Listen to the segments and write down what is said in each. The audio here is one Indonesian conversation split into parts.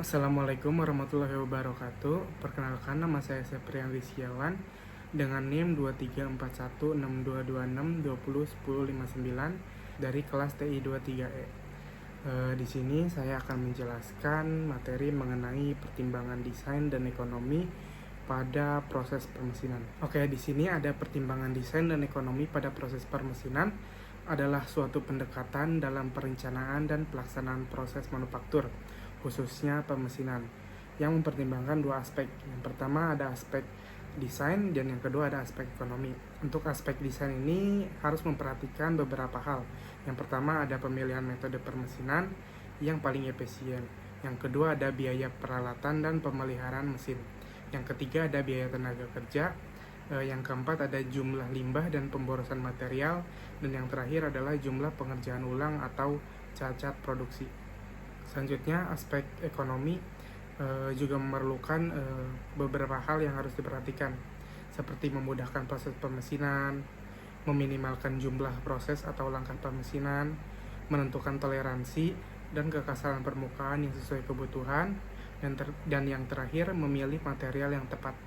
Assalamualaikum warahmatullahi wabarakatuh. Perkenalkan, nama saya Septrian Wisyawan dengan NIM 23416226201059 dari kelas TI 23E. Di sini saya akan menjelaskan materi mengenai pertimbangan desain dan ekonomi pada proses permesinan. Oke, di sini ada pertimbangan desain dan ekonomi pada proses permesinan adalah suatu pendekatan dalam perencanaan dan pelaksanaan proses manufaktur, khususnya pemesinan, yang mempertimbangkan dua aspek. Yang pertama ada aspek desain dan yang kedua ada aspek ekonomi. Untuk aspek desain ini harus memperhatikan beberapa hal. Yang pertama ada pemilihan metode permesinan yang paling efisien. Yang kedua ada biaya peralatan dan pemeliharaan mesin. Yang ketiga ada biaya tenaga kerja. Yang keempat ada jumlah limbah dan pemborosan material. Dan yang terakhir adalah jumlah pengerjaan ulang atau cacat produksi. Selanjutnya aspek ekonomi juga memerlukan beberapa hal yang harus diperhatikan, seperti memudahkan proses pemesinan, meminimalkan jumlah proses atau langkah pemesinan, menentukan toleransi dan kekasaran permukaan yang sesuai kebutuhan, dan yang terakhir memilih material yang tepat.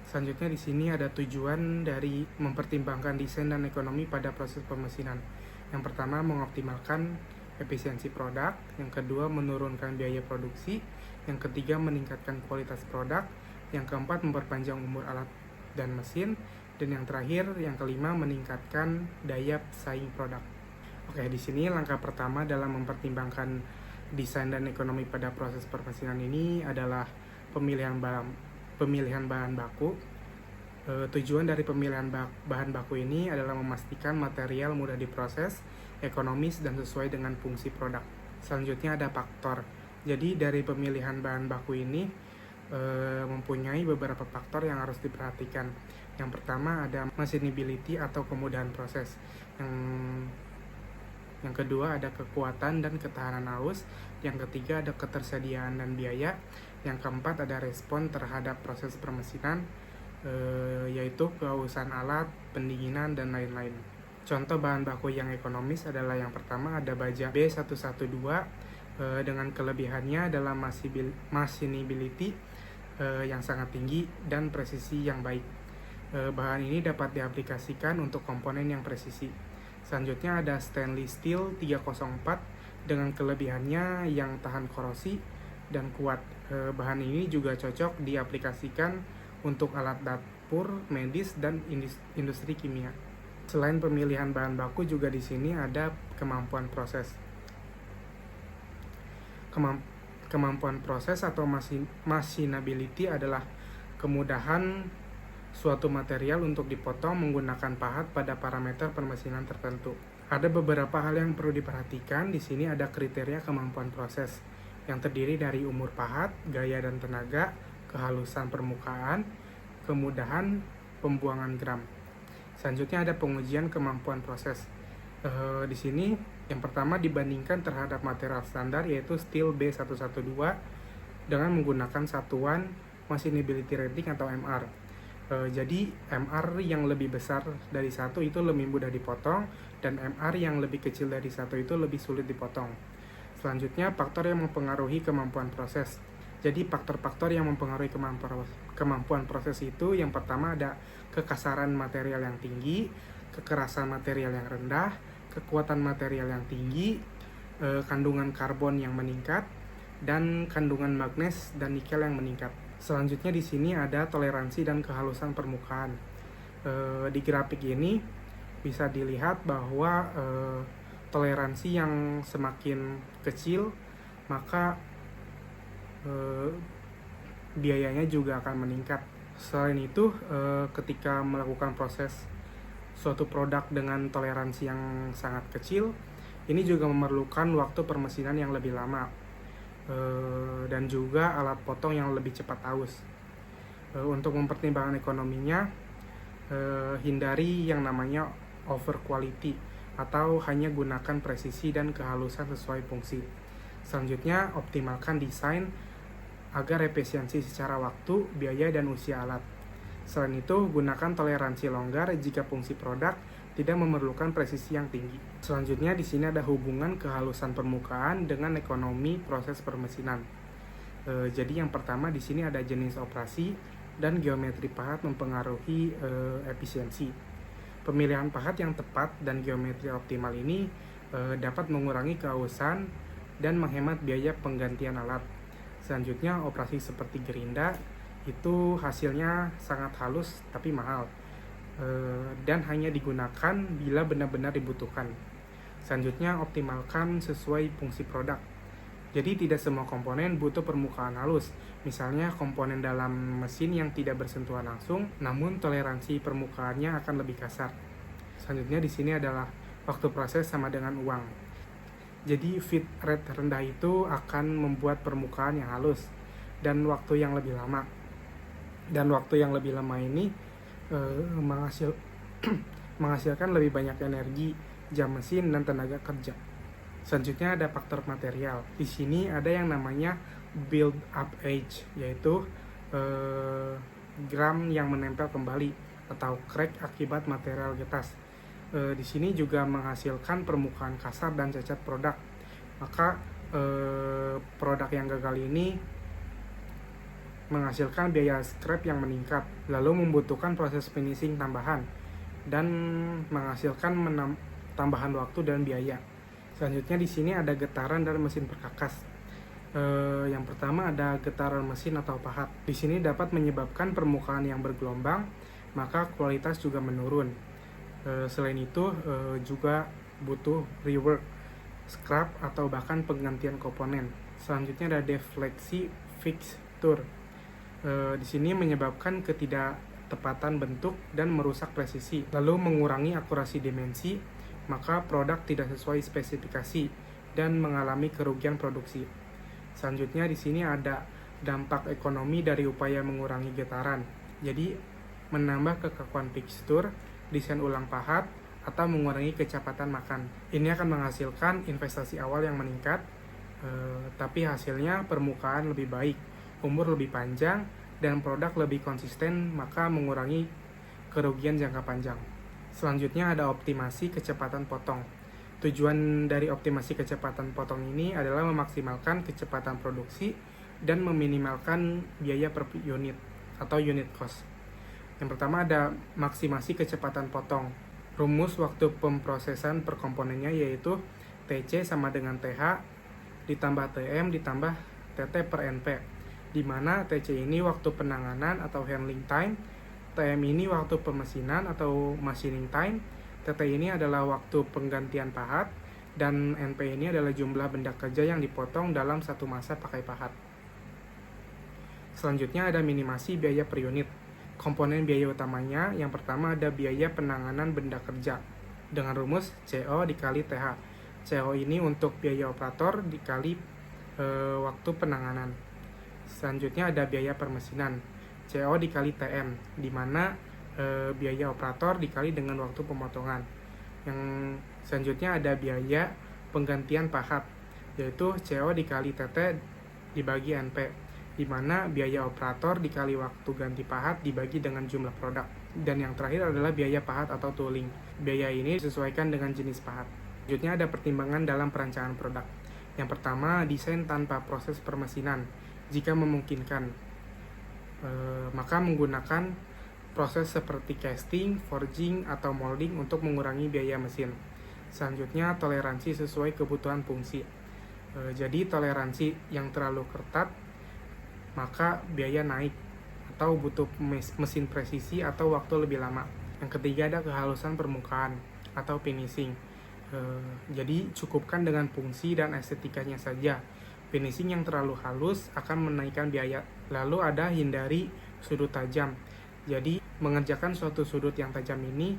Selanjutnya di sini ada tujuan dari mempertimbangkan desain dan ekonomi pada proses pemesinan. Yang pertama mengoptimalkan efisiensi produk, yang kedua menurunkan biaya produksi, yang ketiga meningkatkan kualitas produk, yang keempat memperpanjang umur alat dan mesin, dan yang terakhir yang kelima meningkatkan daya saing produk. Oke, di sini langkah pertama dalam mempertimbangkan desain dan ekonomi pada proses permesinan ini adalah pemilihan bahan baku. Tujuan dari pemilihan bahan baku ini adalah memastikan material mudah diproses, ekonomis, dan sesuai dengan fungsi produk. Selanjutnya ada faktor. Jadi dari pemilihan bahan baku ini mempunyai beberapa faktor yang harus diperhatikan. Yang pertama ada machinability atau kemudahan proses. Yang kedua ada kekuatan dan ketahanan arus. Yang ketiga ada ketersediaan dan biaya. Yang keempat ada respon terhadap proses permesinan, yaitu kehausan alat, pendinginan, dan lain-lain. Contoh bahan baku yang ekonomis adalah yang pertama ada baja B112 dengan kelebihannya dalam machinability yang sangat tinggi dan presisi yang baik. Bahan ini dapat diaplikasikan untuk komponen yang presisi. Selanjutnya ada stainless steel 304 dengan kelebihannya yang tahan korosi dan kuat. Bahan ini juga cocok diaplikasikan untuk alat dapur, medis, dan industri kimia. Selain pemilihan bahan baku juga di sini ada kemampuan proses. Kemampuan proses atau machinability adalah kemudahan suatu material untuk dipotong menggunakan pahat pada parameter permesinan tertentu. Ada beberapa hal yang perlu diperhatikan. Di sini ada kriteria kemampuan proses yang terdiri dari umur pahat, gaya dan tenaga, kehalusan permukaan, kemudahan pembuangan gram. Selanjutnya ada pengujian kemampuan proses. Di sini yang pertama dibandingkan terhadap material standar yaitu steel B112 dengan menggunakan satuan machinability rating atau MR. Jadi MR yang lebih besar dari 1 itu lebih mudah dipotong, dan MR yang lebih kecil dari 1 itu lebih sulit dipotong. Selanjutnya faktor yang mempengaruhi kemampuan proses. Jadi faktor-faktor yang mempengaruhi kemampuan proses itu yang pertama ada kekasaran material yang tinggi, kekerasan material yang rendah, kekuatan material yang tinggi, kandungan karbon yang meningkat, dan kandungan magnes dan nikel yang meningkat. Selanjutnya di sini ada toleransi dan kehalusan permukaan. Di grafik ini bisa dilihat bahwa toleransi yang semakin kecil maka biayanya juga akan meningkat. Selain itu, ketika melakukan proses suatu produk dengan toleransi yang sangat kecil, ini juga memerlukan waktu permesinan yang lebih lama dan juga alat potong yang lebih cepat aus. Untuk mempertimbangkan ekonominya, hindari yang namanya over quality atau hanya gunakan presisi dan kehalusan sesuai fungsi. Selanjutnya, optimalkan desain agar efisiensi secara waktu, biaya, dan usia alat. Selain itu, gunakan toleransi longgar jika fungsi produk tidak memerlukan presisi yang tinggi. Selanjutnya di sini ada hubungan kehalusan permukaan dengan ekonomi proses permesinan. Jadi yang pertama di sini ada jenis operasi dan geometri pahat mempengaruhi efisiensi. Pemilihan pahat yang tepat dan geometri optimal ini dapat mengurangi kehausan dan menghemat biaya penggantian alat. Selanjutnya, operasi seperti gerinda itu hasilnya sangat halus tapi mahal, dan hanya digunakan bila benar-benar dibutuhkan. Selanjutnya, optimalkan sesuai fungsi produk. Jadi tidak semua komponen butuh permukaan halus. Misalnya komponen dalam mesin yang tidak bersentuhan langsung, namun toleransi permukaannya akan lebih kasar. Selanjutnya di sini adalah waktu proses sama dengan uang. Jadi feed rate rendah itu akan membuat permukaan yang halus dan waktu yang lebih lama. Dan waktu yang lebih lama ini menghasilkan lebih banyak energi, jam mesin, dan tenaga kerja. Selanjutnya ada faktor material. Di sini ada yang namanya build up age, yaitu gram yang menempel kembali atau crack akibat material getas. Di sini juga menghasilkan permukaan kasar dan cacat produk. Maka produk yang gagal ini menghasilkan biaya scrap yang meningkat, lalu membutuhkan proses finishing tambahan dan menghasilkan tambahan waktu dan biaya. Selanjutnya di sini ada getaran dan mesin perkakas. Yang pertama ada getaran mesin atau pahat. Di sini dapat menyebabkan permukaan yang bergelombang, maka kualitas juga menurun. Selain itu juga butuh rework, scrap, atau bahkan penggantian komponen. Selanjutnya ada defleksi fixture. Di sini menyebabkan ketidaktepatan bentuk dan merusak presisi, lalu mengurangi akurasi dimensi, maka produk tidak sesuai spesifikasi dan mengalami kerugian produksi. Selanjutnya di sini ada dampak ekonomi dari upaya mengurangi getaran. Jadi menambah kekakuan fixture, desain ulang pahat, atau mengurangi kecepatan makan. Ini akan menghasilkan investasi awal yang meningkat, tapi hasilnya permukaan lebih baik, umur lebih panjang, dan produk lebih konsisten, maka mengurangi kerugian jangka panjang. Selanjutnya ada optimasi kecepatan potong. Tujuan dari optimasi kecepatan potong ini adalah memaksimalkan kecepatan produksi dan meminimalkan biaya per unit atau unit cost. Yang pertama ada maksimasi kecepatan potong. Rumus waktu pemprosesan per komponennya yaitu TC sama dengan TH ditambah TM ditambah TT per NP, di mana TC ini waktu penanganan atau handling time, TM ini waktu pemesinan atau machining time, TT ini adalah waktu penggantian pahat, dan NP ini adalah jumlah benda kerja yang dipotong dalam satu masa pakai pahat. Selanjutnya ada minimasi biaya per unit. Komponen biaya utamanya yang pertama ada biaya penanganan benda kerja dengan rumus CO dikali TH. CO ini untuk biaya operator dikali waktu penanganan. Selanjutnya ada biaya permesinan, CO dikali TM, di mana biaya operator dikali dengan waktu pemotongan. Yang selanjutnya ada biaya penggantian pahat, yaitu CO dikali TT dibagi NP, di mana biaya operator dikali waktu ganti pahat dibagi dengan jumlah produk. Dan yang terakhir adalah biaya pahat atau tooling. Biaya ini disesuaikan dengan jenis pahat. Selanjutnya ada pertimbangan dalam perancangan produk. Yang pertama, desain tanpa proses permesinan. Jika memungkinkan, maka menggunakan proses seperti casting, forging, atau molding untuk mengurangi biaya mesin. Selanjutnya, toleransi sesuai kebutuhan fungsi. Jadi toleransi yang terlalu ketat maka biaya naik atau butuh mesin presisi atau waktu lebih lama. Yang ketiga ada kehalusan permukaan atau finishing. Jadi cukupkan dengan fungsi dan estetikanya saja. Finishing yang terlalu halus akan menaikkan biaya. Lalu ada hindari sudut tajam. Jadi mengerjakan suatu sudut yang tajam ini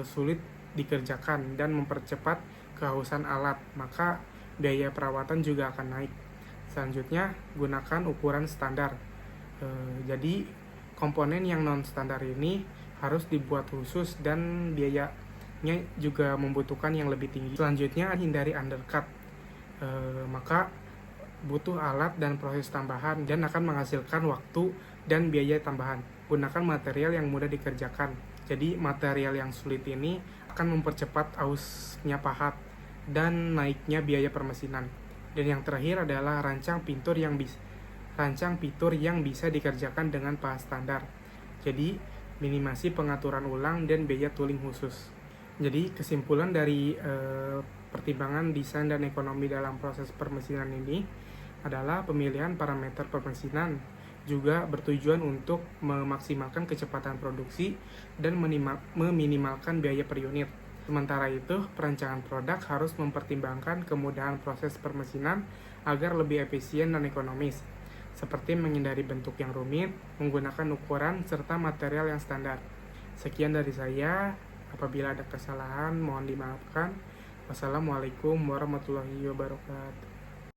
sulit dikerjakan dan mempercepat kehalusan alat, maka biaya perawatan juga akan naik. Selanjutnya, gunakan ukuran standar. Jadi, komponen yang non-standar ini harus dibuat khusus dan biayanya juga membutuhkan yang lebih tinggi. Selanjutnya, hindari undercut. Maka, butuh alat dan proses tambahan dan akan menghasilkan waktu dan biaya tambahan. Gunakan material yang mudah dikerjakan. Jadi, material yang sulit ini akan mempercepat ausnya pahat dan naiknya biaya permesinan. Dan yang terakhir adalah rancang pintur yang bisa rancang fitur yang bisa dikerjakan dengan paham standar. Jadi, minimasi pengaturan ulang dan biaya tooling khusus. Jadi, kesimpulan dari pertimbangan desain dan ekonomi dalam proses permesinan ini adalah pemilihan parameter permesinan juga bertujuan untuk memaksimalkan kecepatan produksi dan meminimalkan biaya per unit. Sementara itu, perancangan produk harus mempertimbangkan kemudahan proses permesinan agar lebih efisien dan ekonomis, seperti menghindari bentuk yang rumit, menggunakan ukuran, serta material yang standar. Sekian dari saya, apabila ada kesalahan mohon dimaafkan. Wassalamualaikum warahmatullahi wabarakatuh.